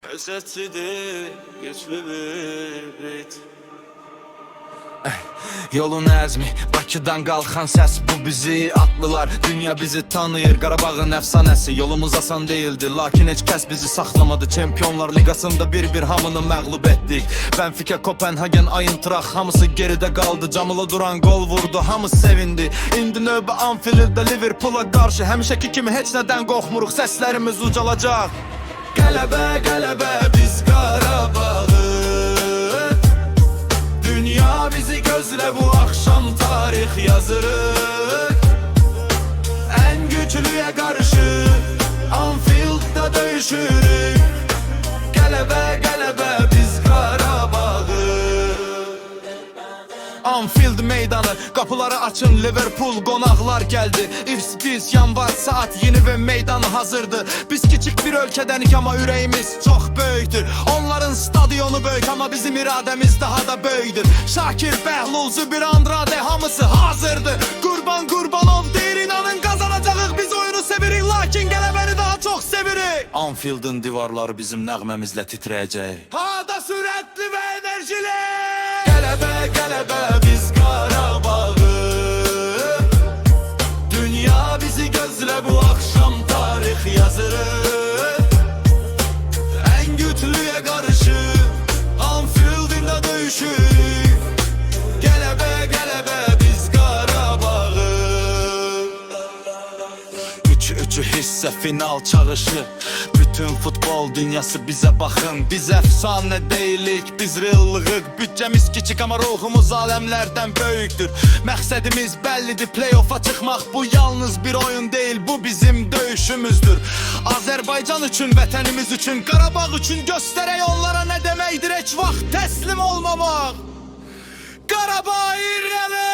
Əsətsidir, güclü bir rit. Yolun əzmi, Bakıdan qalxan səs bu bizi atlılar. Dünya bizi tanıyır, Qarabağın əfsanəsi. Yolumuz asan değildi, lakin heç kəs bizi saxlamadı. Çempionlar liqasında bir hamını məğlub etdik. Benfica, Kopenhagen, Eintracht hamısı geridə qaldı. Camıla duran gol vurdu, hamı sevindi. İndi növbə Anfielddə Liverpoola qarşı. Həmişəki kimi heç nədən qorxmuruq, səslərimiz ucalacaq. Qələbə, qələbə biz Qarabağı. Dünya bizi gözle, bu akşam tarih yazırıq. En güçlüye karşı Anfield'da döyüşürük. Qələbə, qələbə biz Qarabağı. Anfield meydanı, kapıları açın, Liverpool qonaqlar geldi. İfs yanvar saat yeni ve meydan hazırdı. Biz küçük bir ölkədenik ama ürəyimiz çok böyükdür. Onların stadyonu böyük ama bizim irademiz daha da böyükdür. Şakir, Bəhlul, Zübir, Andrade hamısı hazırdı. Qurbanov deyir, inanın kazanacağıq. Biz oyunu sevirik, lakin qələbəni daha çok sevirik. Anfield'ın divarları bizim nəğməmizlə titrəyəcək. Hada sürətli və enerjili. Qələbə, qələbə biz Qarabağı. Dünya bizi gözle, bu akşam tarih yazırıq. En güçlüye karşı Anfield'da döyüşürük. Qələbə, qələbə biz Qarabağı. Üçü hissə final çağışı. Bütün futbol dünyası bize bakın. Biz efsane değilik, biz reallığıq. Bütçemiz küçük ama ruhumuz alemlerden böyüktür. Məqsədimiz bəllidir, play-off'a çıxmaq. Bu yalnız bir oyun değil, bu bizim döyüşümüzdür. Azərbaycan üçün, vətənimiz üçün, Qarabağ üçün göstərək onlara nə deməkdir heç vaxt təslim olmamaq. Qarabağ irəli!